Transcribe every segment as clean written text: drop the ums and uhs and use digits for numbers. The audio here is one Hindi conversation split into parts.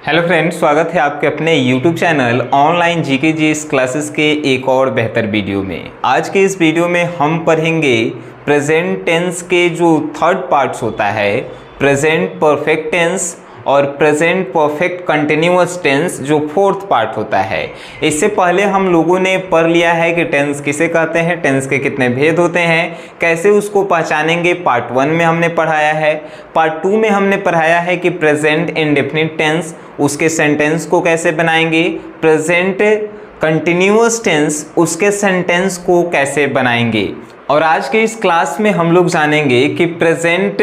हेलो फ्रेंड्स, स्वागत है आपके अपने YouTube channel online GK GS classes के एक और बेहतर वीडियो में। आज के इस वीडियो में हम पढ़ेंगे प्रेजेंट टेंस के जो थर्ड पार्ट्स होता है, प्रेजेंट परफेक्ट टेंस और प्रेजेंट परफेक्ट कंटिन्यूअस टेंस जो फोर्थ पार्ट होता है। इससे पहले हम लोगों ने पढ़ लिया है कि टेंस किसे कहते हैं, टेंस के कितने भेद होते हैं, कैसे उसको पहचानेंगे। पार्ट 1 में हमने पढ़ाया है। पार्ट 2 में हमने पढ़ाया है कि प्रेजेंट इंडेफिनिट टेंस, उसके सेंटेंस को कैसे बनाएंगे, प्रेजेंट कंटिन्यूअस टेंस, उसके सेंटेंस को कैसे बनाएंगे। और आज के इस क्लास में हम लोग जानेंगे कि प्रेजेंट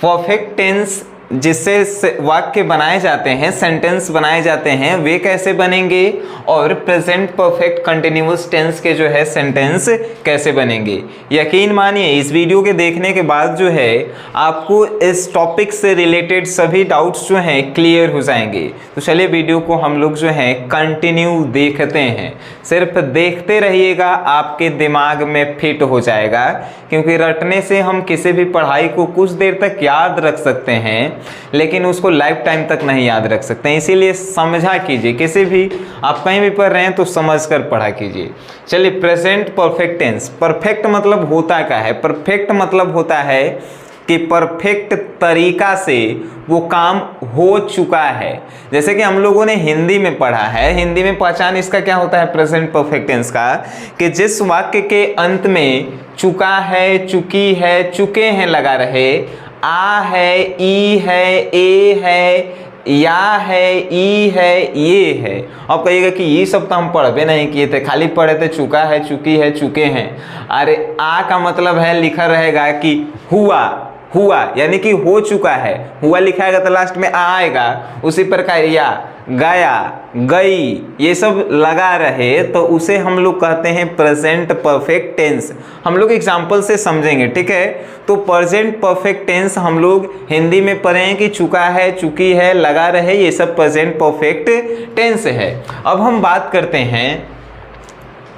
परफेक्ट टेंस जिससे वाक्य बनाए जाते हैं, सेंटेंस बनाए जाते हैं, वे कैसे बनेंगे, और प्रेजेंट परफेक्ट कंटिन्यूअस टेंस के जो है सेंटेंस कैसे बनेंगे। यकीन मानिए इस वीडियो के देखने के बाद जो है आपको इस टॉपिक से रिलेटेड सभी डाउट्स जो हैं क्लियर हो जाएंगे। तो चलिए वीडियो को हम लोग जो है कंटिन्यू देखते हैं। सिर्फ देखते रहिएगा, आपके दिमाग में फिट हो जाएगा, क्योंकि रटने से हम किसी भी पढ़ाई को कुछ देर तक याद रख सकते हैं लेकिन उसको लाइफ टाइम तक नहीं याद रख सकते हैं। इसीलिए समझा कीजिए, किसी भी आप कहीं भी पढ़ रहे हैं तो समझकर पढ़ा कीजिए। चलिए, प्रेजेंट परफेक्ट टेंस। परफेक्ट मतलब होता क्या है? परफेक्ट मतलब होता है कि परफेक्ट तरीका से वो काम हो चुका है। जैसे कि हम लोगों ने हिंदी में पढ़ा है, हिंदी में पहचान इसका क्या होता है प्रेजेंट परफेक्ट टेंस का, कि जिस वाक्य के अंत में चुका है, चुकी है, चुके हैं लगा रहे, आ है, ई है, ए है, या है, ई है, ये है। अब कहिएगा कि ये सब तो हम पढ़बे नहीं किए थे, खाली पढ़े थे चुका है, चुकी है, चुके हैं। अरे आ का मतलब है, लिखा रहेगा कि हुआ, हुआ यानी कि हो चुका है, हुआ लिखाएगा तो लास्ट में आ आएगा। उसी प्रकार या, गया, गई, ये सब लगा रहे तो उसे हम लोग कहते हैं प्रेजेंट परफेक्ट टेंस। हम लोग एग्जांपल से समझेंगे, ठीक है। तो प्रेजेंट परफेक्ट टेंस हम लोग हिंदी में पढ़े हैं कि चुका है, चुकी है, लगा रहे, ये सब प्रेजेंट परफेक्ट टेंस है। अब हम बात करते हैं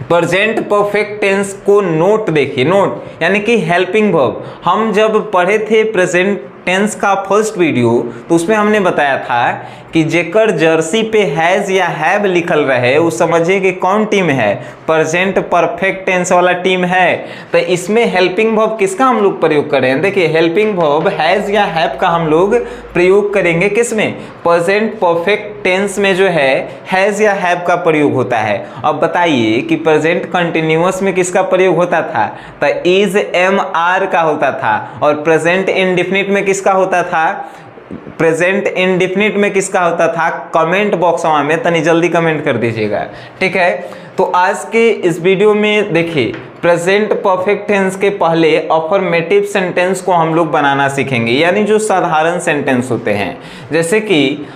प्रेजेंट परफेक्ट टेंस को। नोट देखिए, नोट यानी कि हेल्पिंग वर्ब। हम जब पढ़े थे प्रेजेंट टेंस का फर्स्ट वीडियो तो उसमें हमने बताया था कि जेकर जर्सी पे हैज या हैव लिखल रहे वो समझिए कि कौन टीम है, प्रेजेंट परफेक्ट टेंस वाला टीम है। तो इसमें हेल्पिंग वर्ब किसका हम लोग प्रयोग करें? देखिए, हेल्पिंग वर्ब हैज या हैव का हम लोग प्रयोग करेंगे किसमें? प्रेजेंट परफेक्ट टेंस में जो है हैज या हैव का प्रयोग होता है। अब बताइए कि प्रेजेंट कंटिन्यूअस में किसका प्रयोग होता था? तो इज, एम, आर का होता था। और प्रेजेंट इंडेफिनिट में किसका होता था? प्रेजेंट इंडेफिनिट में किसका होता था? कमेंट बॉक्स में तनी जल्दी कमेंट कर दीजिएगा, ठीक है। तो आज के इस वीडियो में देखिए, प्रेजेंट परफेक्ट टेंस के पहले अफर्मेटिव सेंटेंस को हम लोग बनाना सीखेंगे, यानी जो साधारण सेंटेंस होते हैं। जैसे कि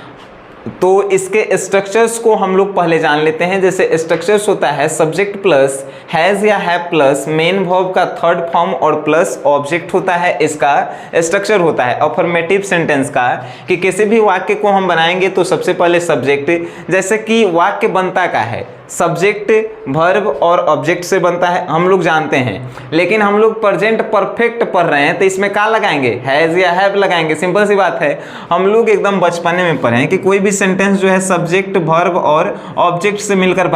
तो इसके स्ट्रक्चर्स को हम लोग पहले जान लेते हैं। जैसे स्ट्रक्चर्स होता है सब्जेक्ट प्लस हैज या हैव प्लस मेन वर्ब का थर्ड फॉर्म और प्लस ऑब्जेक्ट होता है, इसका स्ट्रक्चर होता है अफर्मेटिव सेंटेंस का। कि किसी भी वाक्य को हम बनाएंगे तो सबसे पहले सब्जेक्ट, जैसे कि वाक्य बनता का है सब्जेक्ट, वर्ब और ऑब्जेक्ट से बनता है, हम लोग जानते हैं। लेकिन हम लोग प्रेजेंट परफेक्ट पढ़ रहे हैं तो इसमें क्या लगाएंगे? हैज या हैव लगाएंगे। सिंपल सी बात है, हम लोग एकदम बचपने में पढ़े हैं कि कोई भी सेंटेंस जो है सब्जेक्ट, वर्ब और ऑब्जेक्ट से मिलकर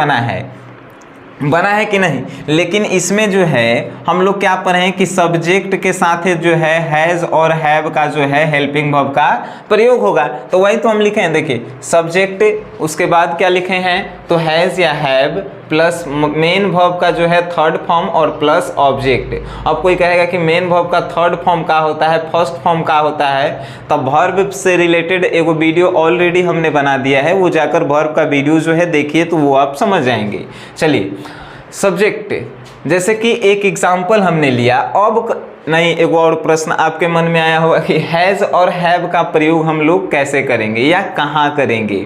बना है कि नहीं। लेकिन इसमें जो है हम लोग क्या पढ़े हैं कि सब्जेक्ट के साथ जो है हैज और हैव का जो है हेल्पिंग वर्ब का प्रयोग होगा। तो वही तो हम लिखे हैं, देखिए सब्जेक्ट, उसके बाद क्या लिखे हैं? तो हैज या हैव प्लस मेन वर्ब का जो है थर्ड फॉर्म और प्लस ऑब्जेक्ट। अब कोई कहेगा कि मेन वर्ब का थर्ड फॉर्म का होता है, फर्स्ट फॉर्म का होता है। तब वर्ब से रिलेटेड एगो वीडियो ऑलरेडी हमने बना दिया है, वो जाकर वर्ब का वीडियो जो है देखिए तो वो आप समझ जाएंगे। चलिए, सब्जेक्ट, जैसे कि एक एग्जाम्पल हमने लिया। अब नहीं, एक और प्रश्न आपके मन में आया होगा कि हैज़ और हैव का प्रयोग हम लोग कैसे करेंगे या कहाँ करेंगे।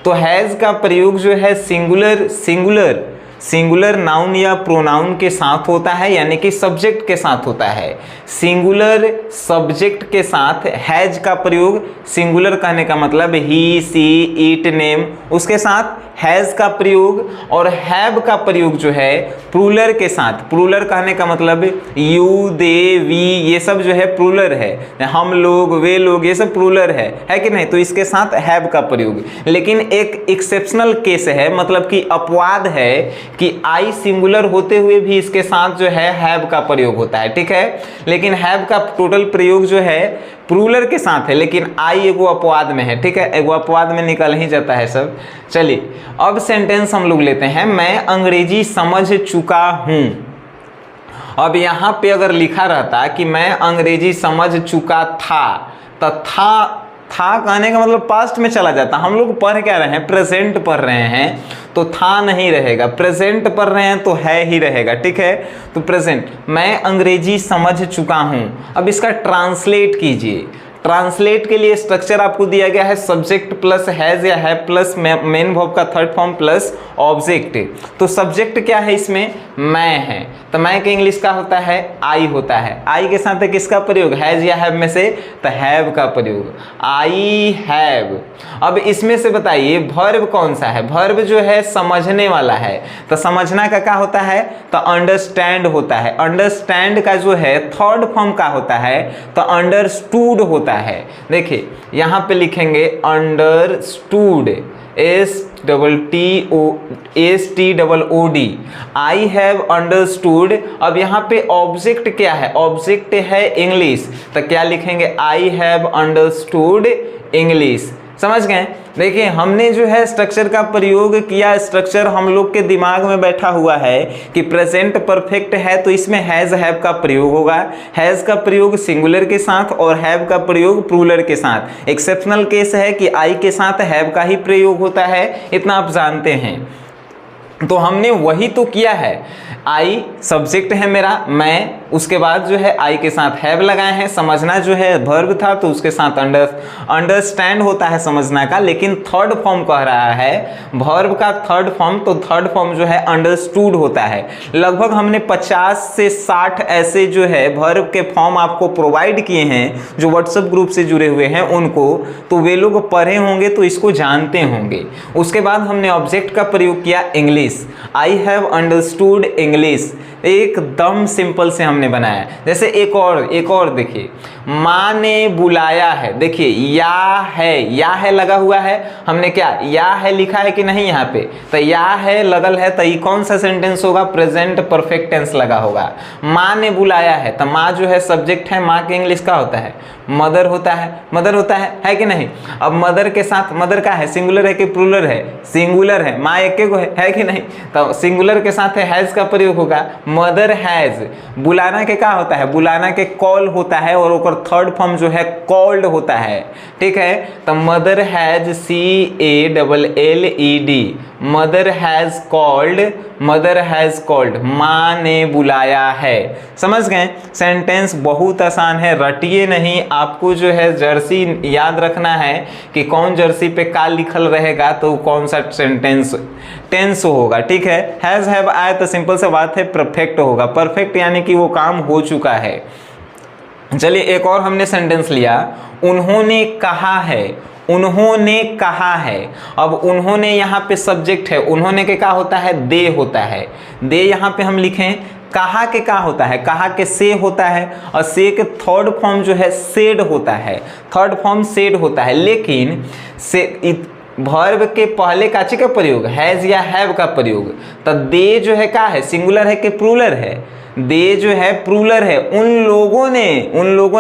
तो हैज़ का प्रयोग जो है सिंगुलर सिंगुलर नाउन या प्रोनाउन के साथ होता है, यानी कि सब्जेक्ट के साथ होता है। सिंगुलर सब्जेक्ट के साथ हैज का प्रयोग, सिंगुलर कहने का मतलब ही, सी, इट, नेम, उसके साथ हैज का प्रयोग, और हैव का प्रयोग जो है प्लूरल के साथ। प्लूरल कहने का मतलब यू, दे, वी, ये सब जो है प्लूरल है। हम लोग, वे लोग, ये सब प्लूरल है कि नहीं, तो इसके साथ हैव का प्रयोग। लेकिन एक एक्सेप्शनल केस है, मतलब कि अपवाद है कि आई सिंगुलर होते हुए भी इसके साथ जो है हैव का प्रयोग होता है, ठीक है। लेकिन हैव का टोटल प्रयोग जो है प्लूरल के साथ है, लेकिन आई एगो अपवाद में है, ठीक है, एगो अपवाद में निकल ही जाता है सब। चलिए अब सेंटेंस हम लोग लेते हैं। मैं अंग्रेजी समझ चुका हूं। अब यहां पे अगर लिखा रहता कि मैं अंग्रेजी समझ चुका था, तो था कहने का मतलब पास्ट में चला जाता। हम लोग पढ़ क्या रहे हैं, प्रेजेंट पढ़ रहे हैं, तो था नहीं रहेगा। प्रेजेंट पढ़ रहे हैं तो है ही रहेगा, ठीक है। तो प्रेजेंट, मैं अंग्रेजी समझ चुका हूं। अब इसका ट्रांसलेट कीजिए। ट्रांसलेट के लिए स्ट्रक्चर आपको दिया गया है सब्जेक्ट प्लस हैज या है प्लस मेन वर्ब का थर्ड फॉर्म प्लस ऑब्जेक्ट। तो सब्जेक्ट क्या है इसमें, मैं है, तो मैं के इंग्लिश का होता है आई होता है। आई के साथ किसका प्रयोग, हैज या हैव में से, तो हैव का प्रयोग, आई हैव। अब इसमें से बताइए वर्ब कौन सा है। वर्ब जो है समझने वाला है, तो समझना का क्या होता है, तो अंडरस्टैंड होता है। अंडरस्टैंड का जो है थर्ड फॉर्म का होता है, तो अंडरस्टूड होता है। देखिए यहां पे लिखेंगे understood, STOOD, I have understood. अब यहाँ पे ऑब्जेक्ट क्या है, ऑब्जेक्ट है इंग्लिश, तो क्या लिखेंगे, आई हैव अंडरस्टूड इंग्लिश। समझ गए। देखिए हमने जो है स्ट्रक्चर का प्रयोग किया। स्ट्रक्चर हम लोग के दिमाग में बैठा हुआ है कि प्रेजेंट परफेक्ट है तो इसमें हैज हैव का प्रयोग होगा। हैज का प्रयोग सिंगुलर के साथ और हैव का प्रयोग प्लूरल के साथ। एक्सेप्शनल केस है कि आई के साथ हैव का ही प्रयोग होता है, इतना आप जानते हैं। तो हमने वही तो किया है। आई सब्जेक्ट है मेरा, मैं, उसके बाद जो है आई के साथ हैव लगाए हैं। समझना जो है वर्ब था तो उसके साथ अंडरस्टैंड होता है समझना का, लेकिन थर्ड फॉर्म कह रहा है वर्ब का थर्ड फॉर्म, तो थर्ड फॉर्म जो है अंडरस्टूड होता है। लगभग हमने 50 से 60 ऐसे जो है वर्ब के फॉर्म आपको प्रोवाइड किए हैं जो व्हाट्सएप ग्रुप से जुड़े हुए हैं उनको, तो वे लोग पढ़े होंगे तो इसको जानते होंगे। उसके बाद हमने ऑब्जेक्ट का प्रयोग किया English, I have understood English, एकदम सिंपल से हमने बनाया। जैसे एक और देखिए, माँ ने बुलाया है। देखिए या है लगा हुआ है, हमने क्या या है लिखा है कि नहीं यहाँ पे, तो या है लगल है, तो ये कौन सा सेंटेंस होगा, प्रेजेंट परफेक्ट टेंस लगा होगा। माँ ने बुलाया है, तो माँ जो है सब्जेक्ट है, माँ के इंग्लिश का होता है मदर होता है कि नहीं। अब मदर के साथ, मदर का है सिंगुलर है कि प्लूरल है, सिंगुलर है, माँ एक को है कि नहीं, तो सिंगुलर के साथ हैज का प्रयोग होगा, मदर हैज। बुलाना के क्या होता है, बुलाना के कॉल होता है और ऊपर थर्ड फॉर्म जो है कॉल्ड होता है, ठीक है। तो mother has CALLED, mother has called, माँ ने बुलाया है। समझ गए। सेंटेंस बहुत आसान है, रटिए नहीं। आपको जो है जर्सी याद रखना है कि कौन जर्सी पे का लिखल रहेगा तो कौन सा टेंस होगा, ठीक है। हैज हैव आए तो सिंपल सा बात है परफेक्ट होगा। परफेक्ट यानी कि वो काम हो चुका है। चलिए एक और हमने सेंटेंस लिया, उन्होंने कहा है। अब उन्होंने यहाँ पे सब्जेक्ट है, उन्होंने के क्या होता है, दे होता है। दे यहाँ पे हम लिखें, कहा के क्या होता है, कहा के से होता है, और से के थर्ड फॉर्म जो है सेड होता है, लेकिन से वर्ब के पहले काची का प्रयोग, हैज या हैव का प्रयोग। तो दे जो है क्या है, सिंगुलर है कि प्लूरल है, दे जो है प्लूरल है। उन लोगों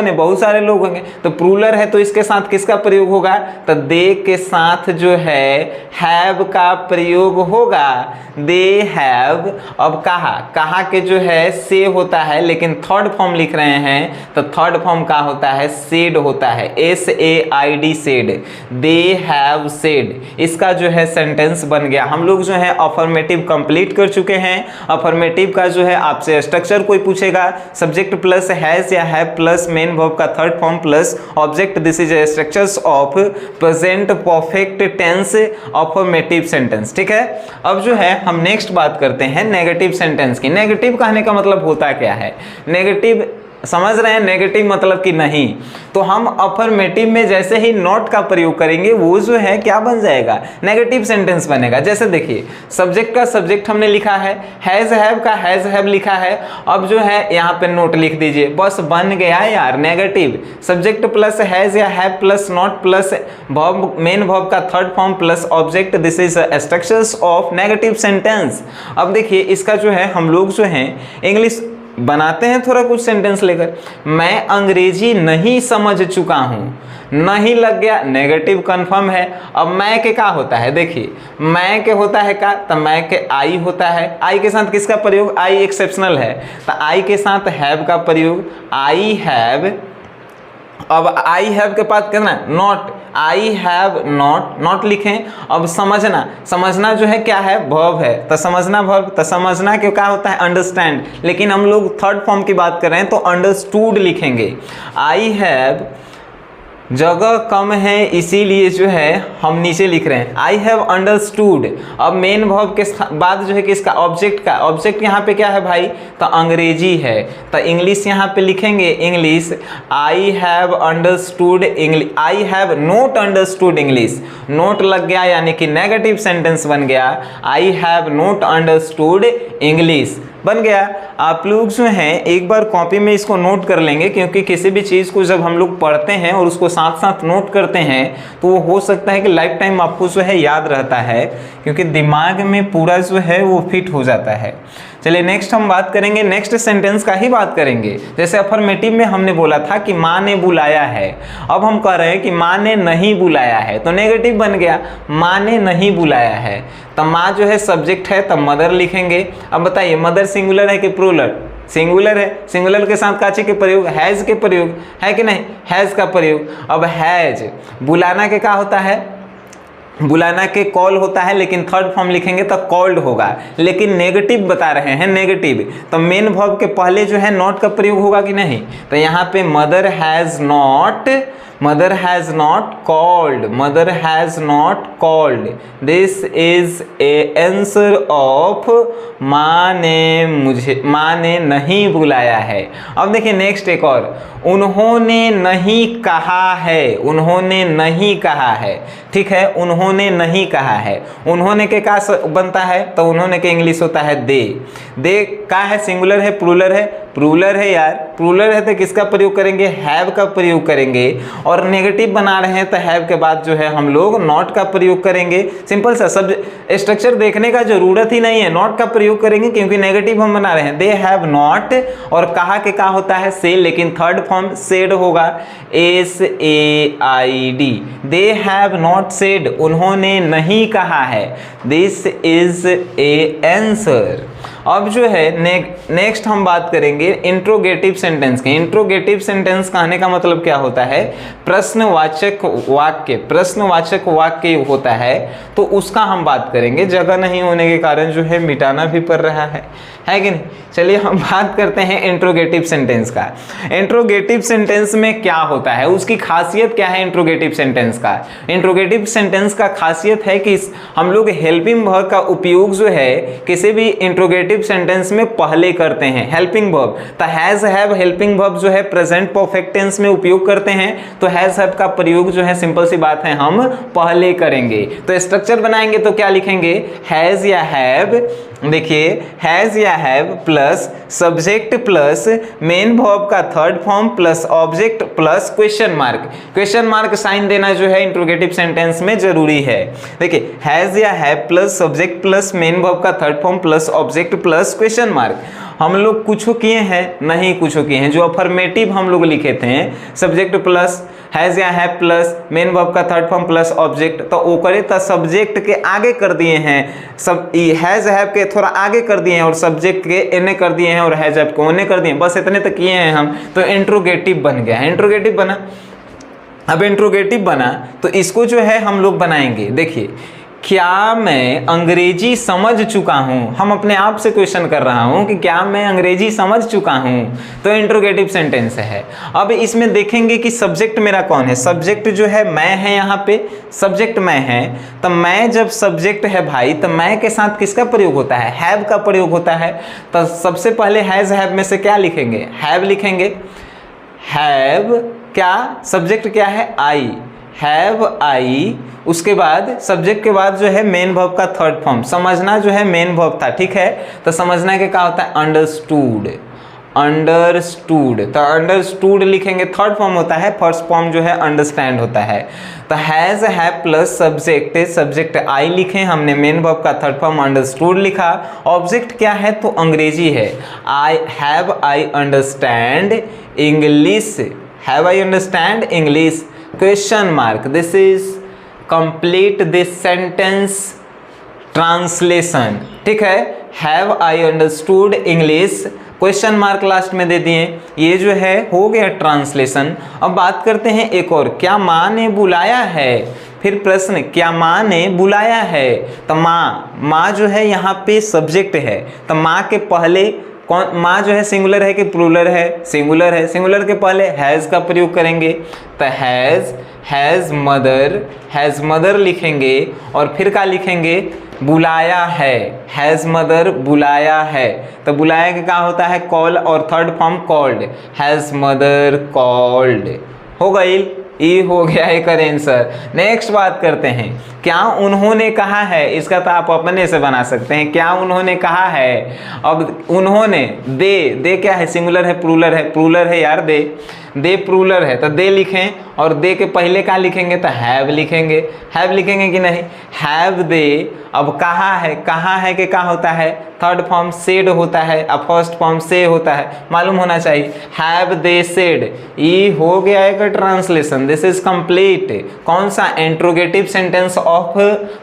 ने बहुत सारे लोग होंगे, तो प्लूरल है तो इसके साथ किसका प्रयोग होगा, तो दे के साथ जो है हैव का प्रयोग होगा, दे हैव। अब कहा के जो है से होता है, लेकिन थर्ड फॉर्म लिख रहे हैं तो थर्ड फॉर्म का होता है सेड होता है, SAID said, they have said. इसका जो है सेंटेंस बन गया। हम लोग जो है अफर्मेटिव कंप्लीट कर चुके हैं। अफर्मेटिव का जो है आपसे स्ट्रक्चर कोई पूछेगा, सब्जेक्ट प्लस हैज या हैव प्लस मेन वर्ब का third form plus object, this is structures of present perfect tense affirmative sentence. ठीक है, अब जो है हम नेक्स्ट बात करते हैं नेगेटिव सेंटेंस की। नेगेटिव कहने का मतलब होता क्या है? नेगेटिव समझ रहे हैं? नेगेटिव मतलब कि नहीं, तो हम अफर्मेटिव में जैसे ही नॉट का प्रयोग करेंगे वो जो है क्या बन जाएगा? नेगेटिव सेंटेंस बनेगा। जैसे देखिए, सब्जेक्ट का सब्जेक्ट हमने लिखा है, हैज हैव का हैज हैव लिखा है, अब जो है यहाँ पे नोट लिख दीजिए, बस बन गया यार नेगेटिव। सब्जेक्ट प्लस हैज या have plus not plus verb, main verb का third form plus object, this is structures of negative sentence. अब देखिए इसका जो है हम लोग जो है इंग्लिश बनाते हैं थोड़ा कुछ सेंटेंस लेकर। मैं अंग्रेजी नहीं समझ चुका हूँ, नहीं लग गया, नेगेटिव कंफर्म है। अब मैं के क्या होता है? देखिए मैं के होता है का, तो मैं के आई होता है। आई के साथ किसका प्रयोग? आई एक्सेप्शनल है, तो आई के साथ हैव का प्रयोग, आई हैव। अब आई हैव के पास कितना? Not, I have not, not लिखें। अब समझना, समझना जो है क्या है? वर्ब है, तो समझना वर्ब, तो समझना के क्या होता है? अंडरस्टैंड, लेकिन हम लोग थर्ड फॉर्म की बात कर रहे हैं तो अंडरस्टूड लिखेंगे। आई हैव, जगह कम है इसीलिए जो है हम नीचे लिख रहे हैं आई हैव अंडरस्टूड। अब मेन वर्ब के बाद जो है किसका? ऑब्जेक्ट का। ऑब्जेक्ट यहाँ पे क्या है भाई? तो अंग्रेजी है, तो इंग्लिश यहाँ पे लिखेंगे English. I have understood English, I have note understood English, note लग गया यानी कि नेगेटिव सेंटेंस बन गया। I have note understood English बन गया। आप लोग जो हैं एक बार कॉपी में इसको नोट कर लेंगे, क्योंकि किसी भी चीज़ को जब हम लोग पढ़ते हैं और उसको साथ साथ नोट करते हैं तो वो हो सकता है कि लाइफ टाइम आपको जो है याद रहता है, क्योंकि दिमाग में पूरा जो है वो फिट हो जाता है। चलिए नेक्स्ट हम बात करेंगे, नेक्स्ट सेंटेंस का ही बात करेंगे। जैसे अफर्मेटिव में हमने बोला था कि माँ ने बुलाया है, अब हम कह रहे हैं कि माँ ने नहीं बुलाया है, तो नेगेटिव बन गया, माँ ने नहीं बुलाया है। तो माँ जो है सब्जेक्ट है, तब मदर लिखेंगे। अब बताइए मदर सिंगुलर है कि प्लूरल? सिंगुलर है, सिंगुलर के साथ काची के प्रयोग? हैज के प्रयोग है कि नहीं? हैज का प्रयोग। अब हैज, बुलाना के क्या होता है? बुलाना के कॉल होता है, लेकिन थर्ड फॉर्म लिखेंगे तो कॉल्ड होगा, लेकिन नेगेटिव बता रहे हैं नेगेटिव, तो मेन वर्ब के पहले जो है नॉट का प्रयोग होगा कि नहीं? तो यहाँ पे mother has not, mother has not called, mother has not called, this is A answer of माँ ने मुझे, माँ ने नहीं बुलाया है। अब देखिए नेक्स्ट एक और, उन्होंने नहीं कहा है, उन्होंने नहीं कहा है। ठीक है, उन्होंने नहीं कहा है, उन्होंने के क्या बनता है? तो उन्होंने के इंग्लिश होता है दे। दे का है? सिंगुलर है प्लूरल है? प्लूरल है यार, प्लूरल है तो किसका प्रयोग करेंगे? हैव का प्रयोग करेंगे। और नेगेटिव बना रहे हैं तो हैव के बाद जो है हम लोग नॉट का प्रयोग करेंगे। सिंपल सा, सब स्ट्रक्चर देखने का जरूरत ही नहीं है, नॉट का प्रयोग करेंगे क्योंकि नेगेटिव हम बना रहे हैं। दे हैव नॉट, और कहा के क्या होता है? से, लेकिन थर्ड फॉर्म सेड होगा, SAID। They have not said, उन्होंने नहीं कहा है, दिस इज ए आंसर। अब जो है नेक्स्ट हम बात करेंगे इंट्रोगेटिव सेंटेंस की। इंट्रोगेटिव सेंटेंस कहने का मतलब क्या होता है? प्रश्नवाचक वाक्य, प्रश्नवाचक वाक्य होता है, तो उसका हम बात करेंगे। जगह नहीं होने के कारण जो है मिटाना भी पड़ रहा है कि नहीं? चलिए हम बात करते हैं इंट्रोगेटिव सेंटेंस का। इंट्रोगेटिव सेंटेंस में क्या होता है, उसकी खासियत क्या है? इंट्रोगेटिव सेंटेंस का, इंट्रोगेटिव सेंटेंस का खासियत है कि हम लोग हेल्पिंग वर्ब का उपयोग जो है किसी भी इंट्रोगेटिव सेंटेंस में पहले करते हैं। हेल्पिंग वर्ब, तो हैज हैव हेल्पिंग वर्ब जो है प्रेजेंट परफेक्ट टेंस में उपयोग करते हैं, तो हैज हैव का प्रयोग जो है सिंपल सी बात है हम पहले करेंगे। तो स्ट्रक्चर बनाएंगे तो क्या लिखेंगे? हैज या हैव, देखिए हैज या have plus subject plus main verb का third form plus object plus question mark. Question mark sign देना जो है इंट्रोगेटिव सेंटेंस में जरूरी है। देखिए हैज या have plus subject plus main verb का third form plus object plus question mark. हम लोग कुछ किए हैं? नहीं कुछ किए हैं। जो अफर्मेटिव हम लोग लिखे थे सब्जेक्ट प्लस हैज या हैव प्लस मेन वर्ब का थर्ड फॉर्म प्लस ऑब्जेक्ट, तो वो करे तो सब्जेक्ट के आगे कर दिए हैं, सब हैज हैव के थोड़ा आगे कर दिए हैं और सब्जेक्ट के एने कर दिए हैं और हैज हैव को ओने कर दिए हैं, बस इतने तक किए हैं हम, तो इंट्रोगेटिव बन गया है। इंट्रोगेटिव बना। अब इंट्रोगेटिव बना तो इसको जो है हम लोग बनाएंगे। देखिए क्या मैं अंग्रेजी समझ चुका हूँ? हम अपने आप से क्वेश्चन कर रहा हूँ कि क्या मैं अंग्रेजी समझ चुका हूँ, तो इंट्रोगेटिव सेंटेंस है। अब इसमें देखेंगे कि सब्जेक्ट मेरा कौन है। सब्जेक्ट जो है मैं है, यहाँ पे सब्जेक्ट मैं है। तो मैं जब सब्जेक्ट है भाई, तो मैं के साथ किसका प्रयोग होता है? हैव का प्रयोग होता है। तो सबसे पहले हैज हैव में से क्या लिखेंगे? हैव लिखेंगे। हैव क्या सब्जेक्ट क्या है? I, have I. उसके बाद सब्जेक्ट के बाद जो है मेन वर्ब का थर्ड फॉर्म, समझना जो है मेन वर्ब था, ठीक है। तो समझना के क्या होता है? Understood, understood. तो अंडरस्टूड लिखेंगे, थर्ड फॉर्म होता है, फर्स्ट फॉर्म जो है अंडरस्टैंड होता है। तो has have plus subject, subject I लिखे हमने, मेन वर्ब का थर्ड फॉर्म अंडरस्टूड लिखा। ऑब्जेक्ट क्या है? तो अंग्रेजी है। I have I understand English, have I understand English question mark. This is complete this sentence translation, ठीक है। Have I understood English question mark last में दे दिए, ये जो है हो गया ट्रांसलेशन। अब बात करते हैं एक और, क्या माँ ने बुलाया है? फिर प्रश्न, क्या माँ ने बुलाया है? तो माँ जो है यहाँ पे सब्जेक्ट है। तो माँ के पहले कौन? माँ जो है सिंगुलर है कि प्लूरल है? सिंगुलर है। सिंगुलर के पहले हैज़ का प्रयोग करेंगे। तो हैज़ मदर लिखेंगे और फिर क्या लिखेंगे? बुलाया है, हैज़ मदर बुलाया है। तो बुलाया का क्या होता है? कॉल, और third form called, has mother called. हो गई, ये हो गया एक आंसर। नेक्स्ट बात करते हैं, क्या उन्होंने कहा है? इसका तो आप अपने से बना सकते हैं। क्या उन्होंने कहा है? अब उन्होंने, दे क्या है? सिंगुलर है प्लूरल है? प्लूरल है यार, दे प्लूरल है। तो दे लिखें और दे के पहले क्या लिखेंगे? तो हैव लिखेंगे। हैव लिखेंगे कि नहीं? Have they. अब कहा है कि क्या होता है? थर्ड फॉर्म सेड होता है, अब फर्स्ट फॉर्म से होता है, मालूम होना चाहिए। हैव दे सेड, ये हो गया एक ट्रांसलेशन। This is complete. कौन सा? Interrogative sentence of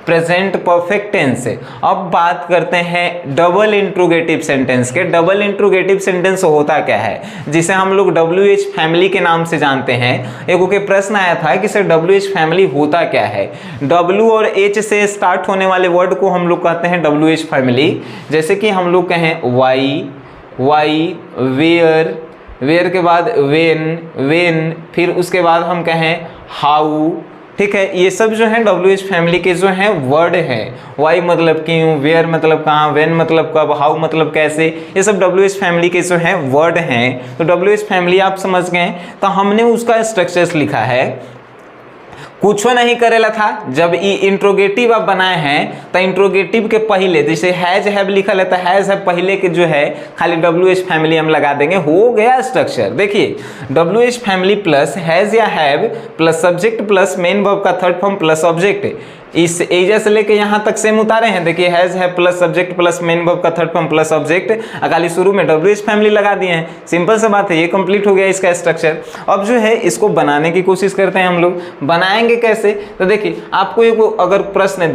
present perfect tense. अब बात करते हैं डबल इंट्रोगेटिव सेंटेंस के। डबल इंट्रोगेटिव सेंटेंस होता क्या है, जिसे हम लोग WH फैमिली के नाम से जानते हैं। एक के प्रश्न आया था कि सर WH फैमिली होता क्या है? W और H से स्टार्ट होने वाले वर्ड को हम लोग कहते हैं WH फैमिली। जैसे कि हम लोग कहें वाई, वेयर के बाद वेन, फिर उसके बाद हम कहें हाउ, ठीक है। ये सब जो है WH फैमिली के जो हैं वर्ड हैं। वाई मतलब क्यों, वेयर मतलब कहाँ, वेन मतलब कब, हाउ मतलब कैसे, ये सब WH फैमिली के जो हैं वर्ड हैं। तो WH फैमिली आप समझ गए। तो हमने उसका स्ट्रक्चर्स लिखा है। कुछ नहीं करेला था, जब ये इंट्रोगेटिव आप बनाए हैं तो इंट्रोगेटिव के पहले जैसे हैज हैव लिखा रहता है, हैज हैव पहले के जो है खाली WH फैमिली हम लगा देंगे, हो गया स्ट्रक्चर। देखिए WH फैमिली प्लस हैज या have plus subject plus main verb का थर्ड फॉर्म प्लस ऑब्जेक्ट, इस एजा से लेके यहाँ तक सेम उतारे हैं। देखिए has have plus subject plus main verb का थर्ड फॉर्म प्लस ऑब्जेक्ट, खाली शुरू में WH फैमिली लगा दिए हैं। सिंपल सा बात है, ये कंप्लीट हो गया इसका स्ट्रक्चर। अब जो है इसको बनाने की कोशिश करते हैं हम लोग। बनाएंगे कैसे? तो देखिए आपको एक अगर प्रश्न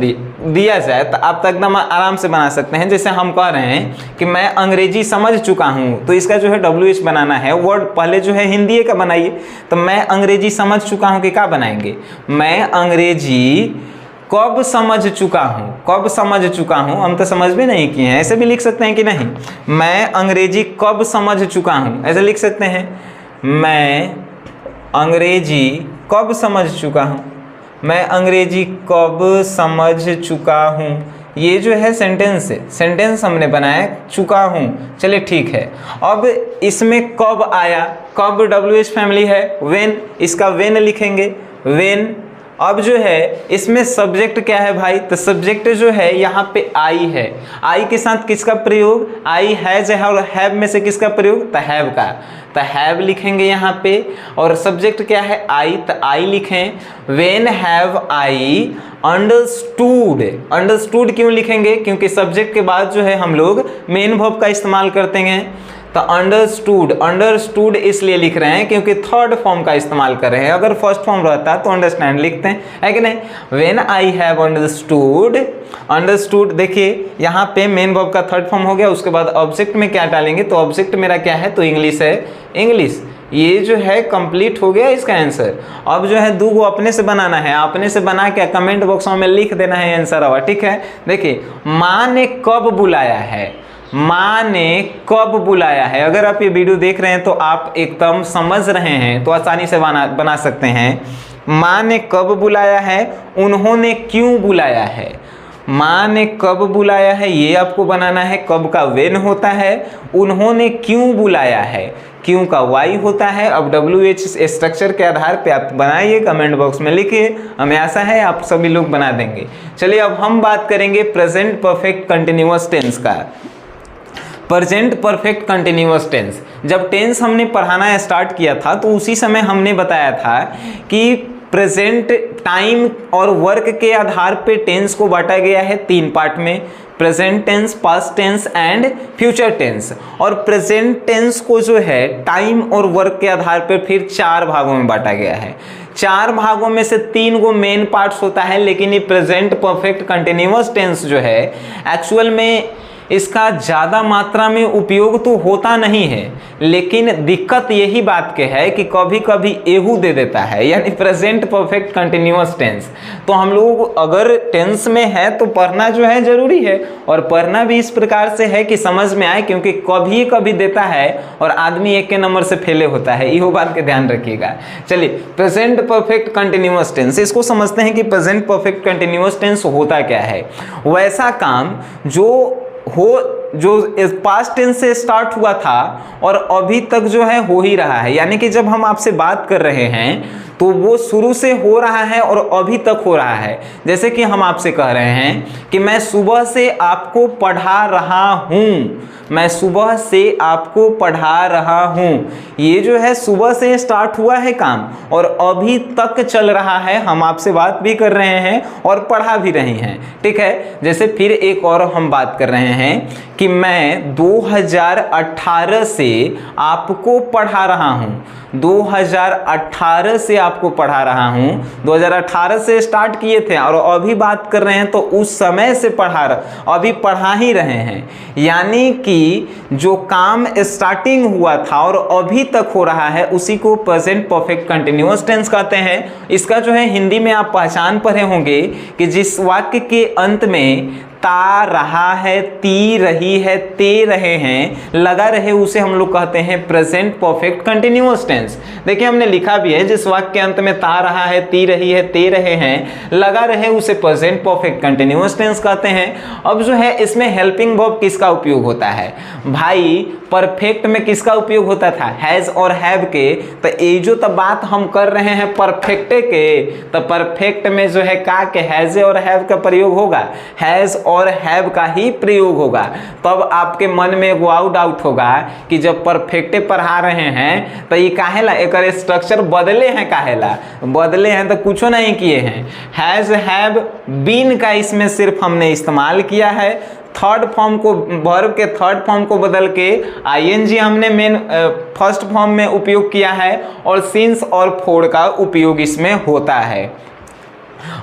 दिया जाए तो आप तो एकदम आराम से बना सकते हैं। जैसे हम कह रहे हैं कि मैं अंग्रेजी समझ चुका हूँ, तो इसका जो है WH बनाना है। वर्ड पहले जो है हिंदी का बनाइए। तो मैं अंग्रेजी समझ चुका हूँ कि क्या बनाएंगे? मैं अंग्रेजी कब समझ चुका हूँ, कब समझ चुका हूँ, हम तो समझ भी नहीं किए हैं, ऐसे भी लिख सकते हैं कि नहीं। मैं अंग्रेजी कब समझ चुका हूँ, ऐसे लिख सकते हैं। मैं अंग्रेजी कब समझ चुका हूँ, मैं अंग्रेजी कब समझ चुका हूँ। ये जो है सेंटेंस हमने बनाया, चुका हूँ। चलिए ठीक है। अब इसमें कब आया, कब WH फैमिली है, वेन, इसका वेन लिखेंगे, वेन। अब जो है इसमें सब्जेक्ट क्या है भाई? तो सब्जेक्ट जो है यहाँ पे आई है। आई के साथ किसका प्रयोग? आई हैज है, और हैव में से किसका प्रयोग? तो हैव का। तो हैव लिखेंगे यहाँ पे, और सब्जेक्ट क्या है? आई, तो आई लिखें। When have I understood, understood क्यों लिखेंगे? क्योंकि सब्जेक्ट के बाद जो है हम लोग मेन वर्ब का इस्तेमाल करते हैं। तो अंडरस्टूड इसलिए लिख रहे हैं क्योंकि थर्ड फॉर्म का इस्तेमाल कर रहे हैं। अगर फर्स्ट फॉर्म रहता तो अंडरस्टैंड लिखते हैं, है कि नहीं। व्हेन आई हैव अंडरस्टूड, देखिए यहाँ पे मेन वर्ब का थर्ड फॉर्म हो गया। उसके बाद ऑब्जेक्ट में क्या डालेंगे? तो ऑब्जेक्ट मेरा क्या है? तो इंग्लिश है, इंग्लिश। ये जो है कंप्लीट हो गया इसका आंसर। अब जो है 2 को अपने से बनाना है, अपने से बना के कमेंट बॉक्स में लिख देना है आंसर आवा, ठीक है। देखिए, माँ ने कब बुलाया है, माँ ने कब बुलाया है। अगर आप ये वीडियो देख रहे हैं तो आप एकदम समझ रहे हैं तो आसानी से बना सकते हैं। माँ ने कब बुलाया है, उन्होंने क्यों बुलाया है। माँ ने कब बुलाया है ये आपको बनाना है, कब का वेन होता है, उन्होंने क्यों बुलाया है, क्यों का वाई होता है। अब WH स्ट्रक्चर के आधार पे आप बनाइए, कमेंट बॉक्स में लिखिए, हमें आशा है आप सभी लोग बना देंगे। चलिए अब हम बात करेंगे प्रेजेंट परफेक्ट कंटिन्यूअस टेंस का। प्रेजेंट परफेक्ट कंटिन्यूअस टेंस, जब टेंस हमने पढ़ाना स्टार्ट किया था तो उसी समय हमने बताया था कि प्रेजेंट टाइम और वर्क के आधार पे टेंस को बांटा गया है 3 पार्ट में, present tense, past tense and future tense. और प्रेजेंट टेंस को जो है टाइम और वर्क के आधार पर फिर 4 भागों में बांटा गया है। 4 भागों में से 3 को मेन पार्ट्स होता है, लेकिन ये प्रेजेंट परफेक्ट कंटिन्यूअस टेंस जो है एक्चुअल में इसका ज़्यादा मात्रा में उपयोग तो होता नहीं है, लेकिन दिक्कत यही बात के है कि कभी कभी एहू दे देता है, यानी प्रेजेंट परफेक्ट कंटिन्यूअस टेंस। तो हम लोग अगर टेंस में है तो पढ़ना जो है जरूरी है, और पढ़ना भी इस प्रकार से है कि समझ में आए, क्योंकि कभी कभी देता है और आदमी 1 के नंबर से फेले होता है, ये बात के ध्यान रखिएगा। चलिए, प्रेजेंट परफेक्ट कंटिन्यूअस टेंस, इसको समझते हैं कि प्रेजेंट परफेक्ट कंटिन्यूअस टेंस होता क्या है। वैसा काम जो पास्ट टेंस से स्टार्ट हुआ था और अभी तक जो है हो ही रहा है, यानी कि जब हम आपसे बात कर रहे हैं तो वो शुरू से हो रहा है और अभी तक हो रहा है। जैसे कि हम आपसे कह रहे हैं कि मैं सुबह से आपको पढ़ा रहा हूँ, मैं सुबह से आपको पढ़ा रहा हूँ। ये जो है सुबह से स्टार्ट हुआ है काम और अभी तक चल रहा है, हम आपसे बात भी कर रहे हैं और पढ़ा भी रहे हैं, ठीक है। जैसे फिर एक और हम बात कर रहे हैं कि मैं 2018 से आपको पढ़ा रहा हूँ, 2018 से आपको पढ़ा रहा हूँ। 2018 से स्टार्ट किए थे और अभी बात कर रहे हैं तो उस समय से अभी पढ़ा ही रहे हैं, यानी कि जो काम स्टार्टिंग हुआ था और अभी तक हो रहा है उसी को प्रेजेंट परफेक्ट कंटिन्यूअस टेंस कहते हैं। इसका जो है हिंदी में आप पहचान पढ़े होंगे कि जिस वाक्य के अंत में ता रहा है, ती रही है, ते रहे हैं, लगा रहे, उसे हम लोग कहते हैं प्रेजेंट परफेक्ट कंटिन्यूअस टेंस। देखिए हमने लिखा भी है, जिस वाक्य के अंत में ता रहा है, ती रही है, ते रहे हैं, लगा रहे, उसे प्रेजेंट परफेक्ट कंटिन्यूअस टेंस कहते हैं। अब जो है इसमें हेल्पिंग वर्ब किसका उपयोग होता है भाई, परफेक्ट में किसका उपयोग होता था, हैज और हैव के। तो ये जो तो बात हम कर रहे हैं परफेक्ट के, तो परफेक्ट में जो है का के हैज और हैव का प्रयोग होगा, हैज और हैव का ही प्रयोग होगा। तब आपके मन में वो डाउट होगा कि जब परफेक्टे पढ़ा रहे हैं तो ये काहेला एक स्ट्रक्चर बदले हैं, काहेला बदले हैं तो कुछ नहीं किए हैं। हैज हैव बीन का इसमें सिर्फ हमने इस्तेमाल किया है, थर्ड फॉर्म को, वर्ब के थर्ड फॉर्म को बदल के आईएनजी हमने मेन फर्स्ट फॉर्म में उपयोग किया है, और सिंस और फोर का उपयोग इसमें होता है।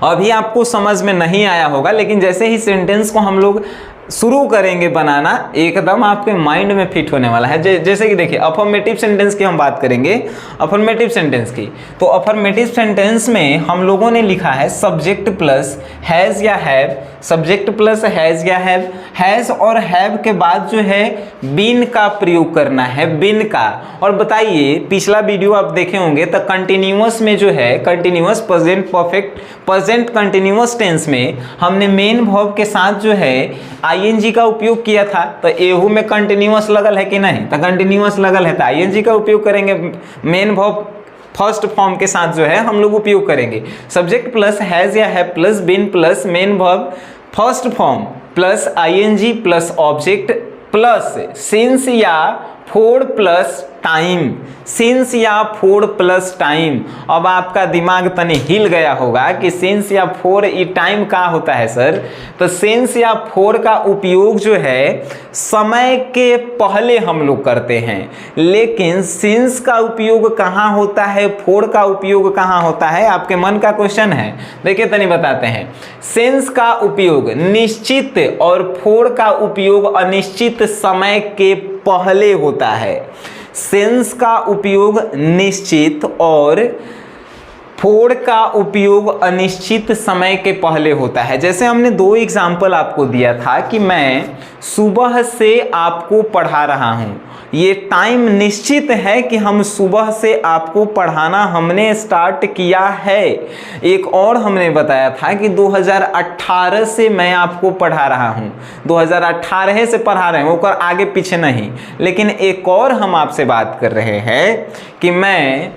अभी आपको समझ में नहीं आया होगा, लेकिन जैसे ही सेंटेंस को हम लोग शुरू करेंगे बनाना, एकदम आपके माइंड में फिट होने वाला है। जैसे कि देखिए अफर्मेटिव सेंटेंस की हम बात करेंगे, अफर्मेटिव सेंटेंस की। तो अफर्मेटिव सेंटेंस में हम लोगों ने लिखा है सब्जेक्ट प्लस हैज़ या हैव, सब्जेक्ट प्लस हैज़ या हैव, हैज़ और हैव के बाद जो है बीन का प्रयोग करना है, बीन का। और बताइए पिछला वीडियो आप देखे होंगे तो कंटिन्यूअस में जो है, continuous present perfect present continuous tense में हमने मेन वर्ब के साथ जो है आईएनजी का उपयोग किया था। तो एहू में कंटिन्यूअस लगल है कि नहीं, तो कंटिन्यूअस लगल है तो आईएनजी का उपयोग करेंगे, मेन वर्ब फर्स्ट फॉर्म के साथ जो है हम लोग उपयोग करेंगे। सब्जेक्ट प्लस हैज या have plus been plus main verb first form plus ING plus object plus since या फोर प्लस टाइम, सिंस या फोर प्लस टाइम। अब आपका दिमाग तने हिल गया होगा कि सिंस या फोर ये टाइम का होता है सर। तो सिंस या फोर का उपयोग जो है समय के पहले हम लोग करते हैं, लेकिन सिंस का उपयोग कहाँ होता है, फोर का उपयोग कहाँ होता है, आपके मन का क्वेश्चन है। देखिए तनी बताते हैं, सिंस का उपयोग निश्चित और फोर का उपयोग अनिश्चित समय के पहले होता है। सेंस का उपयोग निश्चित और फोड़ का उपयोग अनिश्चित समय के पहले होता है। जैसे हमने दो एग्जाम्पल आपको दिया था कि मैं सुबह से आपको पढ़ा रहा हूँ, ये टाइम निश्चित है कि हम सुबह से आपको पढ़ाना हमने स्टार्ट किया है। एक और हमने बताया था कि 2018 से मैं आपको पढ़ा रहा हूँ, 2018 से पढ़ा रहे हैं, वो आगे पीछे नहीं। लेकिन एक और हम आपसे बात कर रहे हैं कि मैं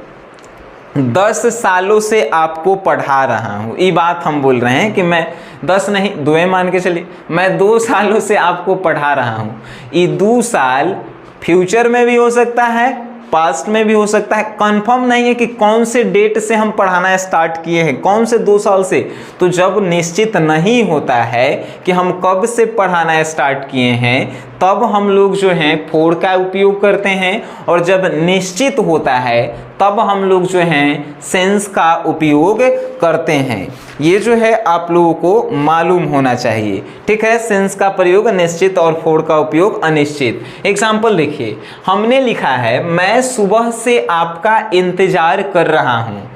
10 सालों से आपको पढ़ा रहा हूँ। ये बात हम बोल रहे हैं कि मैं 10 नहीं 2 मान के चलिए, मैं 2 सालों से आपको पढ़ा रहा हूँ। ये 2 साल फ्यूचर में भी हो सकता है, पास्ट में भी हो सकता है। कंफर्म नहीं है कि कौन से डेट से हम पढ़ाना स्टार्ट किए हैं, कौन से 2 साल से। तो जब निश्चित नहीं होता है कि हम कब से पढ़ाना स्टार्ट किए हैं, तब हम लोग जो हैं फोर का उपयोग करते हैं, और जब निश्चित होता है तब हम लोग जो हैं सेंस का उपयोग करते हैं। ये जो है आप लोगों को मालूम होना चाहिए, ठीक है। सेंस का प्रयोग निश्चित और फोर का उपयोग अनिश्चित। एग्जाम्पल देखिए, हमने लिखा है मैं सुबह से आपका इंतजार कर रहा हूँ।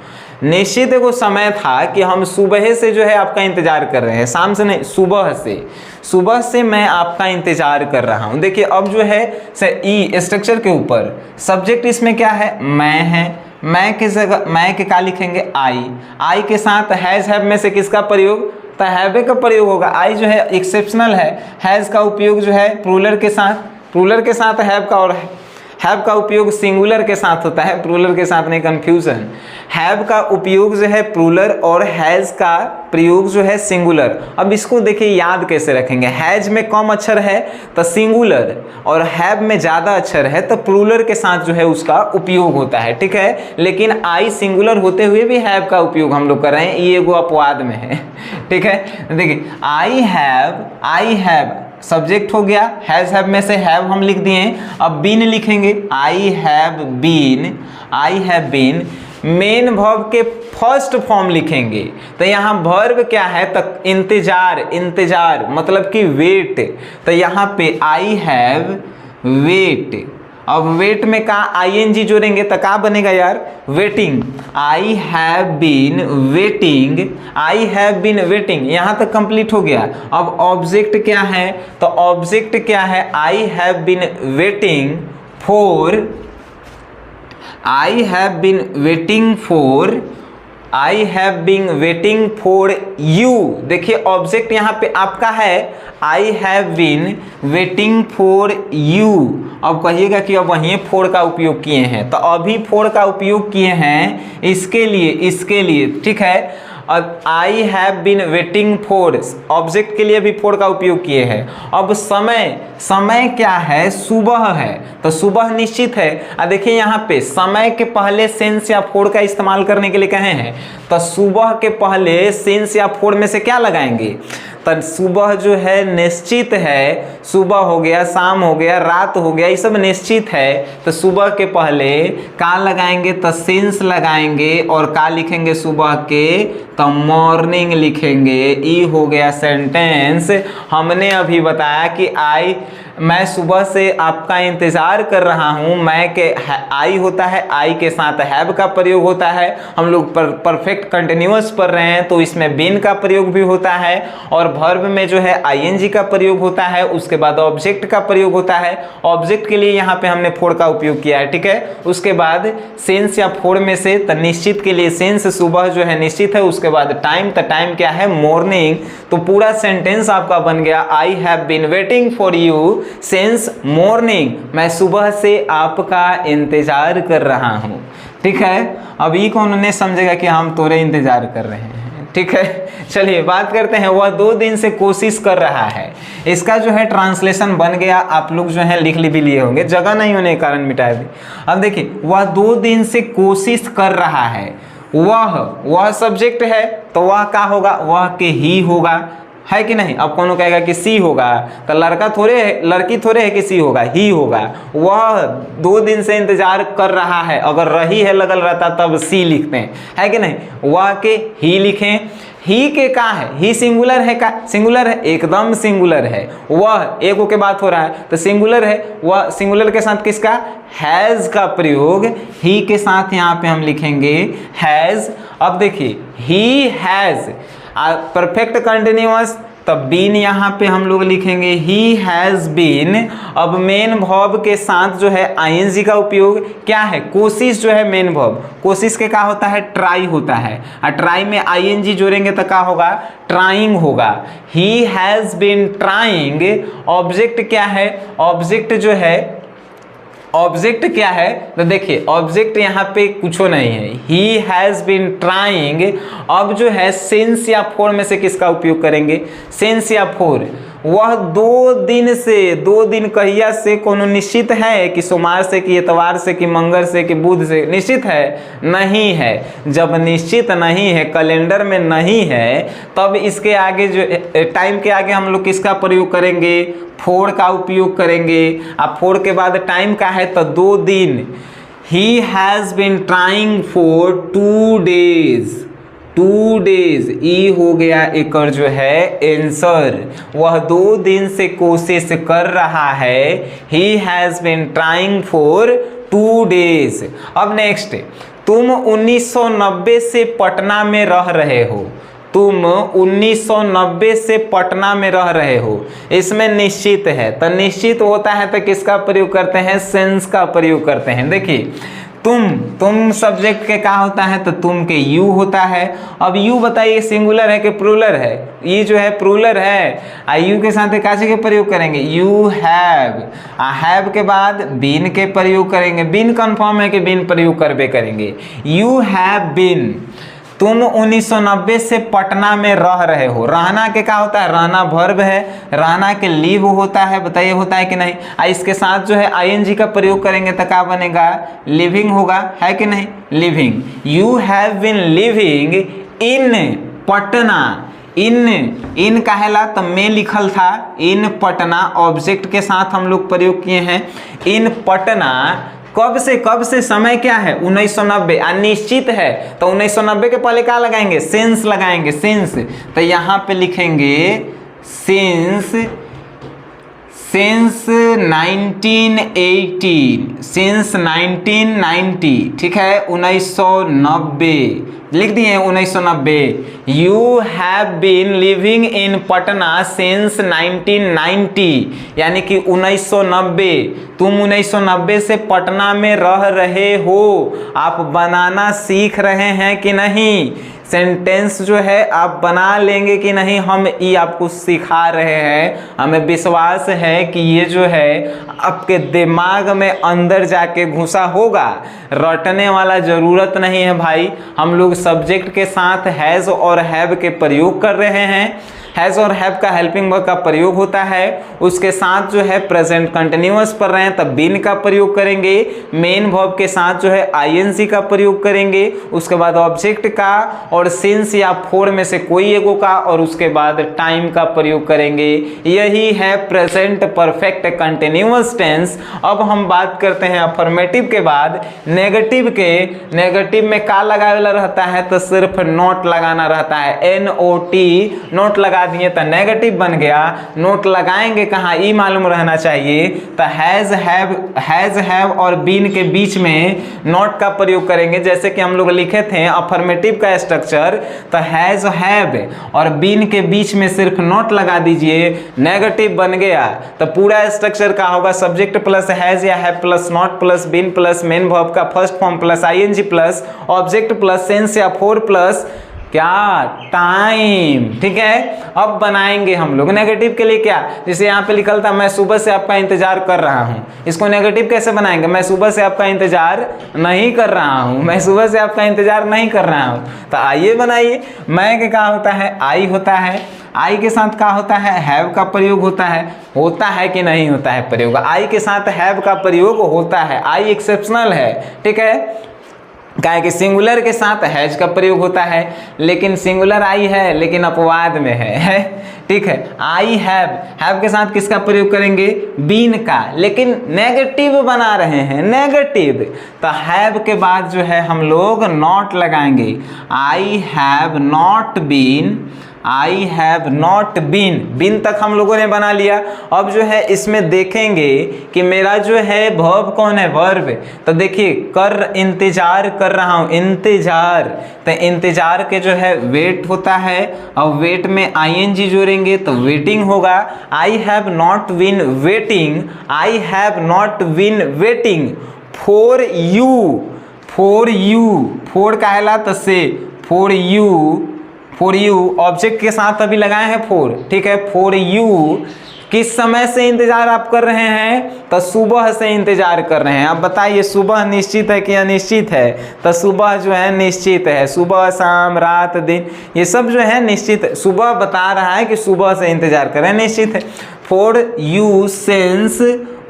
निश्चित एगो समय था कि हम सुबह से जो है आपका इंतजार कर रहे हैं, शाम से नहीं, सुबह से मैं आपका इंतजार कर रहा हूं। देखिए अब जो है ई स्ट्रक्चर के ऊपर सब्जेक्ट इसमें क्या है, मैं है। मैं किस जगह, मैं के क्या लिखेंगे, आई के साथ हैज हैव में से किसका प्रयोग, तो हैव का प्रयोग होगा। आई जो है एक्सेप्शनल है, हैज का उपयोग जो है प्लूरल के साथ हैव का, और हैव का उपयोग सिंगुलर के साथ होता है, प्लूरल के साथ नहीं, कंफ्यूजन। हैव का उपयोग जो है प्लूरल और हैज का प्रयोग जो है सिंगुलर। अब इसको देखिए याद कैसे रखेंगे, हैज में कम अक्षर है तो सिंगुलर, और हैव में ज़्यादा अक्षर है तो प्लूरल के साथ जो है उसका उपयोग होता है, ठीक है। लेकिन आई सिंगुलर होते हुए भी हैव का उपयोग हम लोग कर रहे हैं, ये एगो अपवाद में है, ठीक है। देखिए आई हैव सब्जेक्ट हो गया, हैज हैव में से हैव हम लिख दिए। अब बीन लिखेंगे, I have been. Main verb के फर्स्ट फॉर्म लिखेंगे, तो यहाँ वर्ब क्या है, तो इंतजार मतलब कि वेट। तो यहाँ पे आई हैव वेट। अब वेट में का आईएनजी जोड़ेंगे तो क्या बनेगा यार, waiting. I have been waiting, यहाँ तक कंप्लीट हो गया। अब ऑब्जेक्ट क्या है, तो ऑब्जेक्ट क्या है, I have been waiting for you. देखिए ऑब्जेक्ट यहाँ पे आपका है, I have been waiting for you. अब कहिएगा कि अब वहीं फोर का उपयोग किए हैं, तो अभी फोर का उपयोग किए हैं इसके लिए, ठीक है। अब I have been waiting for, object के लिए भी फोर का उपयोग किए हैं। अब समय क्या है, सुबह है, तो सुबह निश्चित है। अब देखिए यहाँ पे समय के पहले सेंस या फोर का इस्तेमाल करने के लिए कहे हैं, तो सुबह के पहले सेंस या फोर में से क्या लगाएंगे, तो सुबह जो है निश्चित है, सुबह हो गया, शाम हो गया, रात हो गया, ये सब निश्चित है। तो सुबह के पहले का लगाएंगे, तो सेंस लगाएंगे, और का लिखेंगे सुबह के, तो मॉर्निंग लिखेंगे। ई हो गया सेंटेंस। हमने अभी बताया कि मैं सुबह से आपका इंतज़ार कर रहा हूँ। मैं के आई होता है, आई के साथ हैव का प्रयोग होता है। हम लोग परफेक्ट कंटिन्यूअस पढ़ रहे हैं, तो इसमें बीन का प्रयोग भी होता है, और वर्ब में जो है आईएनजी का प्रयोग होता है। उसके बाद ऑब्जेक्ट का प्रयोग होता है। ऑब्जेक्ट के लिए यहाँ पे हमने फोर का उपयोग किया है, ठीक है। उसके बाद सेंस या फोर में से तो निश्चित के लिए सेंस सुबह जो है निश्चित है। उसके बाद टाइम, तो टाइम क्या है, मॉर्निंग। तो पूरा सेंटेंस आपका बन गया, I have been waiting for you since morning. मैं सुबह से आपका इंतजार कर रहा हूँ, ठीक है। अब ये कौन ने समझेगा कि हम तोरे इंतजार कर रहे हैं, ठीक है। चलिए बात करते हैं, वह 2 दिन से कोशिश कर रहा है। इसका जो है ट्रांसलेशन बन गया, आप लोग जो है लिख भी लिए होंगे, जगह नहीं होने के कारण मिटाए दी। अब देखिए, वह 2 दिन से कोशिश कर रहा है। वह सब्जेक्ट है, तो वह क्या होगा, वह के ही होगा, है कि नहीं। अब कौन कहेगा कि सी होगा, तो लड़की थोड़े है कि सी होगा, ही होगा। वह 2 दिन से इंतजार कर रहा है, अगर रही है लगल रहता तब सी लिखते हैं, है कि नहीं। वह के ही लिखें। ही के का है, ही सिंगुलर है का, सिंगुलर है, एकदम सिंगुलर है। वह एक के बात हो रहा है तो सिंगुलर है, वह सिंगुलर के साथ किसका, हैज का प्रयोग ही के साथ यहाँ पे हम लिखेंगे हैज। अब देखिए ही हैज परफेक्ट कंटिन्यूअस, तब बीन यहाँ पे हम लोग लिखेंगे ही हैज़ बीन। अब मेन वर्ब के साथ जो है आईएनजी का उपयोग क्या है, कोशिश जो है मेन वर्ब, कोशिश के क्या होता है, ट्राई होता है, और ट्राई में आईएनजी जोड़ेंगे तो क्या होगा, ट्राइंग होगा। He has been trying, object क्या है, ऑब्जेक्ट जो है, ऑब्जेक्ट क्या है, तो देखिए ऑब्जेक्ट यहाँ पे कुछ नहीं है, ही हैज़ बीन ट्राइंग। अब जो है सिंस या फोर में से किसका उपयोग करेंगे, सिंस या फोर। वह 2 दिन से, 2 दिन कहिया से कोनो निश्चित है कि सोमवार से कि इतवार से कि मंगल से कि बुध से, निश्चित है नहीं है। जब निश्चित नहीं है, कैलेंडर में नहीं है, तब इसके आगे जो टाइम के आगे हम लोग किसका प्रयोग करेंगे, फोर का उपयोग करेंगे। अब फोर के बाद टाइम का है तो 2 दिन। He has been trying for 2 days, 2 days, ई हो गया एक और जो है आंसर, वह 2 दिन से कोशिश कर रहा है। He has been trying for 2 days। अब नेक्स्ट, तुम 1990 से पटना में रह रहे हो, तुम 1990 से पटना में रह रहे हो, इसमें निश्चित है तो निश्चित होता है तो किसका प्रयोग करते हैं, सेंस का प्रयोग करते हैं। देखिए तुम सब्जेक्ट के क्या होता है, तो तुम के यू होता है। अब यू बताइए सिंगुलर है कि प्लूरल है, ये जो है प्लूरल है, यू के साथ काची के प्रयोग करेंगे, यू हैव, हैव के बाद बीन के प्रयोग करेंगे, बीन कंफर्म है कि बीन प्रयोग करबे करेंगे। यू हैव बीन, तुम 1990 से पटना में रह रहे हो, रहना के क्या होता है, रहना वर्ब है, रहना के लिव होता है, बताइए होता है कि नहीं। इसके साथ जो है आईएनजी का प्रयोग करेंगे तो क्या बनेगा, लिविंग होगा, है कि नहीं, living. You have been living in Patna, इन कहेला तो में लिखल था, इन पटना ऑब्जेक्ट के साथ हम लोग प्रयोग किए हैं, इन पटना। कब से समय क्या है, 1990, निश्चित है तो 1990 के पहले क्या लगाएंगे, सिंस लगाएंगे, सिंस। तो यहाँ पे लिखेंगे सिंस 1918, सिंस 1990, ठीक है, 1990 लिख दिए 1990। You have been living in Patna since 1990, यानी कि 1990, तुम 1990 से पटना में रह रहे हो। आप बनाना सीख रहे हैं कि नहीं, सेंटेंस जो है आप बना लेंगे कि नहीं, हम ये आपको सिखा रहे हैं। हमें विश्वास है कि ये जो है आपके दिमाग में अंदर जाके घुसा होगा, रटने वाला ज़रूरत नहीं है भाई। हम लोग सब्जेक्ट के साथ हैज़ और हैव के प्रयोग कर रहे हैं, हैज़ और हैव का हेल्पिंग वर्ब का प्रयोग होता है, उसके साथ जो है प्रेजेंट कंटिन्यूअस पढ़ रहे हैं तब बीन का प्रयोग करेंगे, मेन वर्ब के साथ जो है आईएनसी का प्रयोग करेंगे, उसके बाद ऑब्जेक्ट का और सिंस या फोर में से कोई एगो का, और उसके बाद टाइम का प्रयोग करेंगे। यही है प्रेजेंट परफेक्ट कंटिन्यूअस टेंस। अब हम बात करते हैं अफर्मेटिव के बाद नेगेटिव के। नेगेटिव में का लगावेला रहता है, तो सिर्फ नोट लगाना रहता है, NOT, नोट लगा दिए तो नेगेटिव बन गया। नोट लगाएंगे कहाँ, ई मालूम रहना चाहिए। तो हैज हैव और बीन के बीच में नोट का प्रयोग करेंगे, जैसे कि हम लोग लिखे थे अफर्मेटिव का स्ट्रक्चर, तो हैज हैव और बीन के बीच में सिर्फ नोट लगा दीजिए, नेगेटिव बन गया। तो पूरा स्ट्रक्चर का होगा सब्जेक्ट प्लस हैज या have plus not plus been plus main verb का first form plus ING plus object plus since या फोर प्लस क्या, टाइम। ठीक है, अब बनाएंगे हम लोग नेगेटिव के लिए क्या, जैसे यहाँ पे लिखल था मैं सुबह से आपका इंतजार कर रहा हूँ, इसको नेगेटिव कैसे बनाएंगे, मैं सुबह से आपका इंतजार नहीं कर रहा हूँ, मैं सुबह से आपका इंतजार नहीं कर रहा हूँ। तो आइए बनाइए। मैं के क्या होता है, आई होता है, आई के साथ क्या होता है, हैव का प्रयोग होता है कि नहीं होता है प्रयोग, आई के साथ हैव का प्रयोग होता है, आई एक्सेप्शनल है। ठीक है, क्या है कि सिंगुलर के साथ हैज का प्रयोग होता है, लेकिन सिंगुलर आई है लेकिन अपवाद में है ठीक है। आई हैव के साथ किसका प्रयोग करेंगे, बीन का, लेकिन नेगेटिव बना रहे हैं, नेगेटिव, तो हैव के बाद जो है हम लोग नॉट लगाएंगे। I have not been, I have not been, been तक हम लोगों ने बना लिया। अब जो है इसमें देखेंगे कि मेरा जो है वर्ब कौन है, वर्ब। तो देखिए कर इंतजार कर रहा हूँ, इंतजार, तो इंतजार के जो है वेट होता है, और वेट में आईएनजी जोड़ेंगे तो वेटिंग होगा। I have not been waiting, I have not been waiting for you, for you, for कहलाता से, for you, for you object के साथ अभी लगाए हैं फॉर, ठीक है। फॉर यू किस समय से इंतजार आप कर रहे हैं, तो सुबह से इंतजार कर रहे हैं। अब बताइए सुबह निश्चित है कि अनिश्चित है, तो सुबह जो है निश्चित है, सुबह शाम रात दिन ये सब जो है निश्चित है। सुबह बता रहा है कि सुबह से इंतजार कर रहे हैं, निश्चित है। फॉर यू सिंस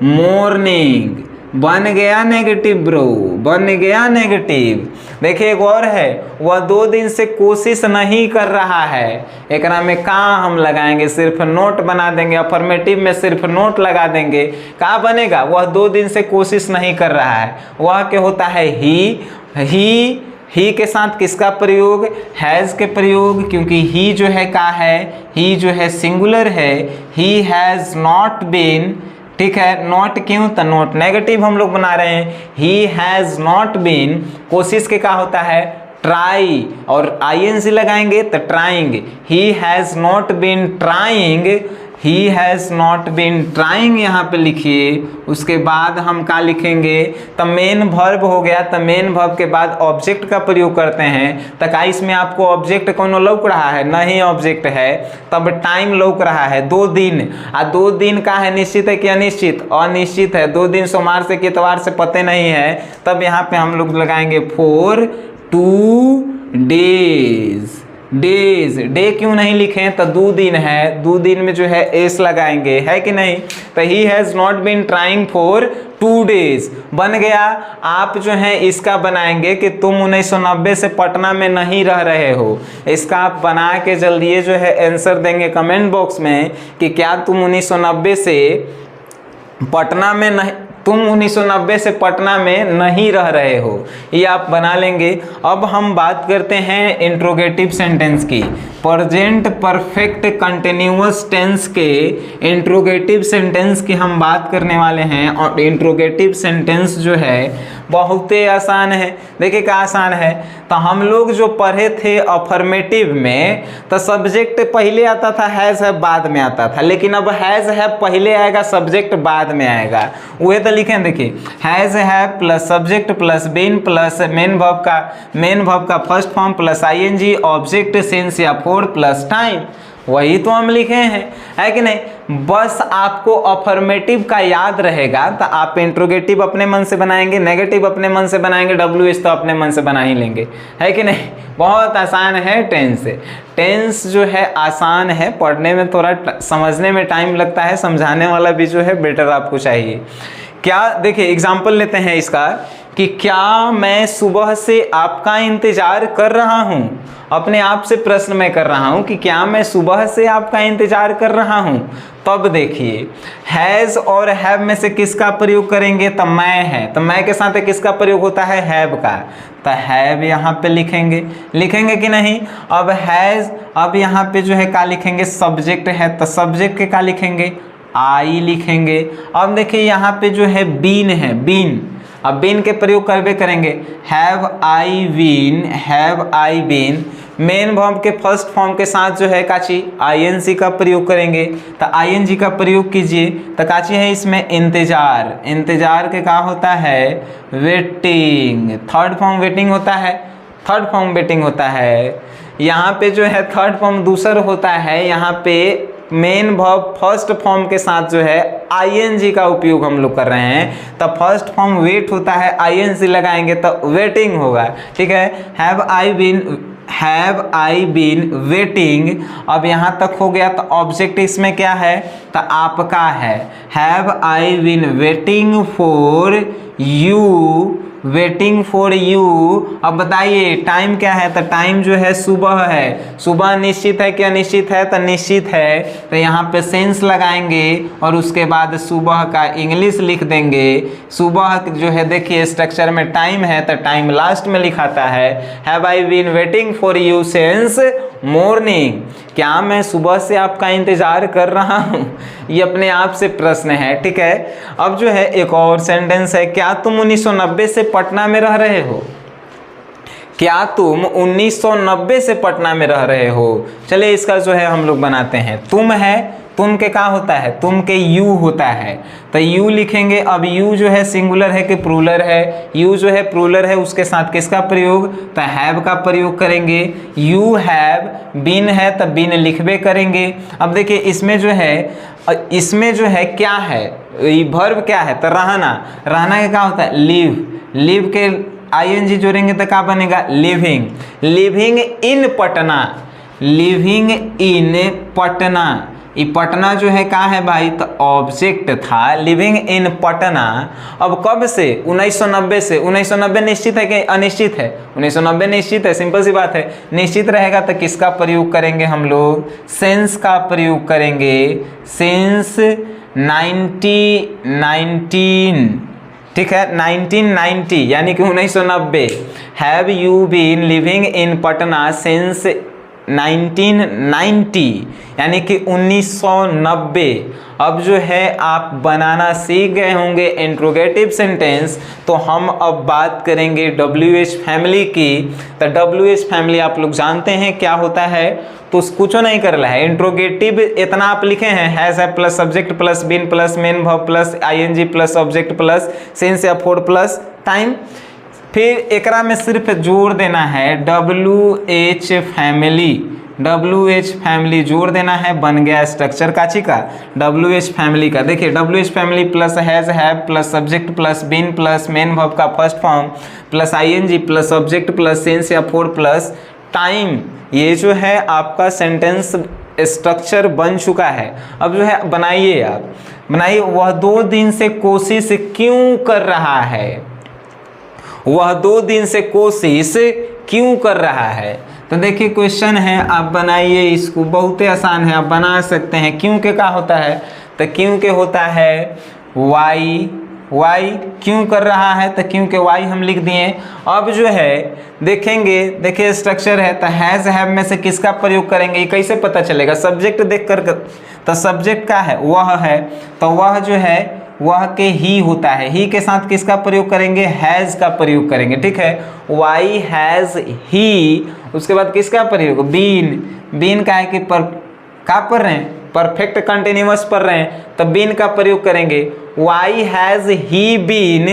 मॉर्निंग, बन गया नेगेटिव ब्रो, बन गया नेगेटिव। देखिए एक और है, वह 2 दिन से कोशिश नहीं कर रहा है, एकरा में कहाँ हम लगाएंगे, सिर्फ नोट बना देंगे, अफर्मेटिव में सिर्फ नोट लगा देंगे, कहाँ बनेगा, वह 2 दिन से कोशिश नहीं कर रहा है, वह क्या होता है ही के साथ किसका प्रयोग, हैज़ के प्रयोग, क्योंकि ही जो है का है, ही जो है सिंगुलर है। ही हैज़ नॉट बीन, ठीक है, नॉट क्यों, तो नॉट नेगेटिव हम लोग बना रहे हैं। ही हैज़ नॉट बीन, कोशिश के का होता है ट्राई, और आईएनजी लगाएंगे तो trying. He has not been trying, he has not been trying यहाँ पे लिखिए। उसके बाद हम क्या लिखेंगे, तो मेन वर्ब हो गया, तो मेन वर्ब के बाद ऑब्जेक्ट का प्रयोग करते हैं। तो क्या इसमें आपको ऑब्जेक्ट कौन लौक रहा है, नहीं ऑब्जेक्ट है, तब टाइम लौक रहा है 2 दिन। 2 दिन का है निश्चित है कि अनिश्चित, अनिश्चित है, 2 दिन सोमवार से कि इतवार से पते नहीं है, तब यहाँ पे हम लोग लगाएंगे फॉर 2 डेज। डेज, डे क्यों नहीं लिखे, तो 2 दिन है, 2 दिन में जो है एस लगाएंगे, है कि नहीं। तो he has not been trying for 2 days बन गया। आप जो है इसका बनाएंगे कि तुम 1990 से पटना में नहीं रह रहे हो, इसका आप बना के जल्दी जो है आंसर देंगे कमेंट बॉक्स में कि क्या तुम 1990 से पटना में नहीं, तुम 1990 से पटना में नहीं रह रहे हो, ये आप बना लेंगे। अब हम बात करते हैं इंट्रोगेटिव सेंटेंस की, प्रेजेंट परफेक्ट कंटिन्यूअस टेंस के इंट्रोगेटिव सेंटेंस की हम बात करने वाले हैं। और इंट्रोगेटिव सेंटेंस जो है बहुत ही आसान है। देखिए क्या आसान है, तो हम लोग जो पढ़े थे अफर्मेटिव में, तो सब्जेक्ट पहले आता था, हैज़ है बाद में आता था, लेकिन अब हैज़ है पहले आएगा, सब्जेक्ट बाद में आएगा। वही तो लिखें, देखिए हैज़ है plus subject plus been plus main verb का first form plus ING object since या फॉर प्लस टाइम, वही तो हम लिखे हैं, है कि नहीं। बस आपको अफर्मेटिव का याद रहेगा तो आप इंट्रोगेटिव अपने मन से बनाएंगे, नेगेटिव अपने मन से बनाएंगे, डब्ल्यूएच तो अपने मन से बना ही लेंगे, है कि नहीं। बहुत आसान है टेंस। टेंस जो है आसान है, पढ़ने में थोड़ा समझने में टाइम लगता है, समझाने वाला भी जो है बेटर आपको चाहिए। क्या देखिए एग्जाम्पल लेते हैं इसका कि क्या मैं सुबह से आपका इंतजार कर रहा हूँ, अपने आप से प्रश्न मैं कर रहा हूँ कि क्या मैं सुबह से आपका इंतजार कर रहा हूँ। तब देखिए हैज़ और हैव में से किसका प्रयोग करेंगे, तो मैं है, तो मैं के साथ किसका प्रयोग होता है, हैव का, तो हैव यहाँ पे लिखेंगे कि नहीं। अब हैज़, अब यहाँ पे जो है क्या लिखेंगे, सब्जेक्ट है, तो सब्जेक्ट के क्या लिखेंगे, आई लिखेंगे। अब देखिए यहाँ पे जो है बीन है, बीन, अब बीन के प्रयोग करवे करेंगे, have I been, main verb के फर्स्ट फॉर्म के साथ जो है काची आईएनसी का प्रयोग करेंगे, तो आईएनजी का प्रयोग कीजिए, तो काची है इसमें इंतजार, इंतजार के क्या होता है, वेटिंग, थर्ड फॉर्म वेटिंग होता है, थर्ड फॉर्म वेटिंग होता है। यहाँ पे जो है थर्ड फॉर्म दूसरा होता है, यहाँ पे मेन वर्ब फर्स्ट फॉर्म के साथ जो है आईएनजी का उपयोग हम लोग कर रहे हैं, तो फर्स्ट फॉर्म वेट होता है, आईएनजी लगाएंगे तो वेटिंग होगा, ठीक है। हैव आई बीन वेटिंग, अब यहाँ तक हो गया। तो ऑब्जेक्ट इसमें क्या है, तो आपका है, have I been waiting for you waiting for you. अब बताइए टाइम क्या है, तो टाइम जो है सुबह है। सुबह निश्चित है कि अनिश्चित है, तो निश्चित है, तो यहाँ पे सेंस लगाएंगे और उसके बाद सुबह का इंग्लिश लिख देंगे। सुबह जो है देखिए स्ट्रक्चर में टाइम है, तो टाइम लास्ट में लिखाता है। Have I been waiting for you since morning, क्या मैं सुबह से आपका इंतजार कर रहा हूँ, ये अपने आप से प्रश्न है। ठीक है, अब जो है एक और सेंटेंस है, क्या तुम 1990 से पटना में रह रहे हो। क्या तुम 1990 से पटना में रह रहे हो। चलिए इसका जो है हम लोग बनाते हैं। तुम है, तुम के क्या होता है, तुम के यू होता है, तो यू लिखेंगे। अब यू जो है सिंगुलर है कि प्लूरल है, यू जो है प्लूरल है, उसके साथ किसका प्रयोग, तो हैव का प्रयोग करेंगे। यू हैव बीन है, तो बीन लिखबे करेंगे। अब देखिए इसमें जो है क्या है, वर्ब क्या है, तो रहना। रहना का क्या होता है, लिव। लिव के आईएनजी जोड़ेंगे तो क्या बनेगा, living. Living in Patna, living in Patna. ये पटना जो है कहाँ है भाई, तो ऑब्जेक्ट था, लिविंग इन पटना। अब कब से, 1990 से। 1990 निश्चित है कि अनिश्चित है, 1990 निश्चित है, सिंपल सी बात है। निश्चित रहेगा तो किसका प्रयोग करेंगे हम लोग, सेंस का प्रयोग करेंगे। सेंस 1919, ठीक है, 1990 यानी कि 1990। Have you been living in Patna since 1990 यानी कि 1990। अब जो है आप बनाना सीख गए होंगे इंट्रोगेटिव सेंटेंस, तो हम अब बात करेंगे WH फैमिली की। तो WH फैमिली आप लोग जानते हैं क्या होता है, तो कुछ नहीं कर रहा है। इंट्रोगेटिव इतना आप लिखे हैं, हैज है plus subject plus been plus main verb plus ING plus object plus since या फोर प्लस टाइम। फिर एकरा में सिर्फ जोड़ देना है WH फैमिली, WH फैमिली जोड़ देना है, बन गया स्ट्रक्चर काची का, WH फैमिली का। देखिए WH family plus has have plus subject plus been plus main verb का first form plus ING plus object plus since या फोर प्लस टाइम। ये जो है आपका सेंटेंस स्ट्रक्चर बन चुका है। अब जो है बनाइए, आप बनाइए। वह 2 दिन से कोशिश क्यों कर रहा है, वह 2 दिन से कोशिश क्यों कर रहा है। तो देखिए क्वेश्चन है, आप बनाइए इसको, बहुत ही आसान है, आप बना सकते हैं। क्यों के क्या होता है, तो क्यों के होता है वाई। वाई क्यों कर रहा है, तो क्यों के वाई हम लिख दिए। अब जो है देखेंगे, देखिए स्ट्रक्चर है, तो हैज हैव में से किसका प्रयोग करेंगे, ये कैसे पता चलेगा, सब्जेक्ट देख कर। तो सब्जेक्ट का है, वह है, तो वह जो है वह के ही होता है। ही के साथ किसका प्रयोग करेंगे, हैज़ का प्रयोग करेंगे। ठीक है, वाई हैज़ ही, उसके बाद किसका प्रयोग, बीन। बीन का है कि क्या पढ़ रहे हैं, परफेक्ट कंटिन्यूअस पढ़ रहे हैं, तो बीन का प्रयोग करेंगे। Why has he been,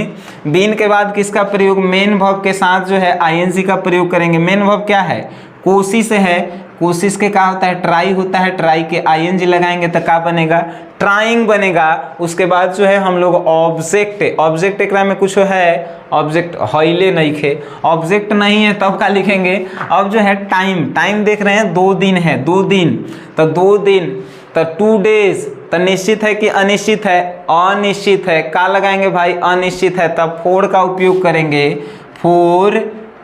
been के बाद किसका प्रयोग, मेन वर्ब के साथ जो है आईएनजी का प्रयोग करेंगे। मेन वर्ब क्या है, कोशिश है, कोशिश के क्या होता है, ट्राई होता है, ट्राई के आईएनजी लगाएंगे तो क्या बनेगा, ट्राइंग बनेगा। उसके बाद जो है हम लोग ऑब्जेक्ट, ऑब्जेक्ट एक में कुछ है, ऑब्जेक्ट हॉइले नहीं खे, ऑब्जेक्ट नहीं है तब क्या लिखेंगे। अब जो है टाइम, टाइम देख रहे हैं 2 दिन है, 2 दिन, तो 2 दिन, तो 2 डेज, तो निश्चित है कि अनिश्चित है, अनिश्चित है, क्या लगाएंगे भाई, अनिश्चित है, तब फोर का उपयोग करेंगे। For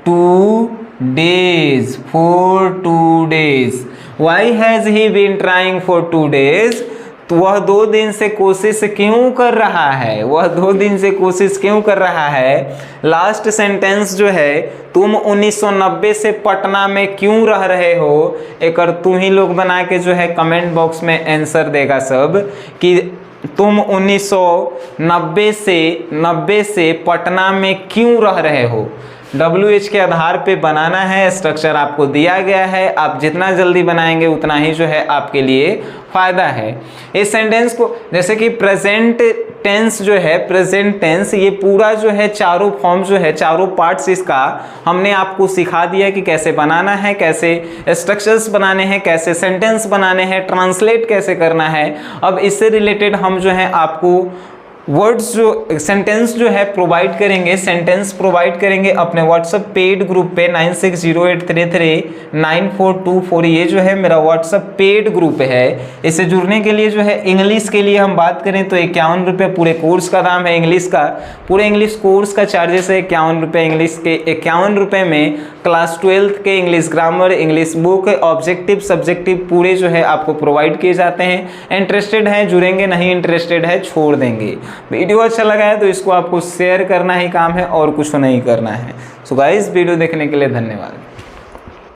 2 days, for 2 days. Why has he been trying for 2 days? तो वह 2 दिन से कोशिश क्यों कर रहा है, वह 2 दिन से कोशिश क्यों कर रहा है। लास्ट सेंटेंस जो है, तुम 1990 से पटना में क्यों रह रहे हो, एक तुम ही लोग बना के जो है कमेंट बॉक्स में आंसर देगा सब, कि तुम 1990 से पटना में क्यों रह रहे हो। WH के आधार पे बनाना है, स्ट्रक्चर आपको दिया गया है, आप जितना जल्दी बनाएंगे उतना ही जो है आपके लिए फ़ायदा है। इस सेंटेंस को जैसे कि प्रेजेंट टेंस जो है, प्रेजेंट टेंस, ये पूरा जो है चारों फॉर्म जो है, चारों पार्ट्स इसका हमने आपको सिखा दिया कि कैसे बनाना है, कैसे स्ट्रक्चर्स बनाने हैं, कैसे सेंटेंस बनाने हैं, ट्रांसलेट कैसे करना है। अब इससे रिलेटेड हम जो है आपको वर्ड्स जो सेंटेंस जो है प्रोवाइड करेंगे, सेंटेंस प्रोवाइड करेंगे अपने व्हाट्सएप पेड ग्रुप पे 9608339424। ये जो है मेरा व्हाट्सएप पेड ग्रुप है। इसे जुड़ने के लिए जो है इंग्लिश के लिए हम बात करें तो 51 रुपये पूरे कोर्स का दाम है। इंग्लिश का पूरे इंग्लिश कोर्स का चार्जेस है 51 रुपये। इंग्लिश के 51 रुपये में क्लास 12th के English grammar, English book, objective, subjective पूरे जो है आपको प्रोवाइड किए जाते हैं। इंटरेस्टेड हैं जुड़ेंगे, नहीं इंटरेस्टेड है छोड़ देंगे। वीडियो अच्छा लगा है तो इसको आपको शेयर करना ही काम है और कुछ नहीं करना है। सो गाइस वीडियो देखने के लिए धन्यवाद।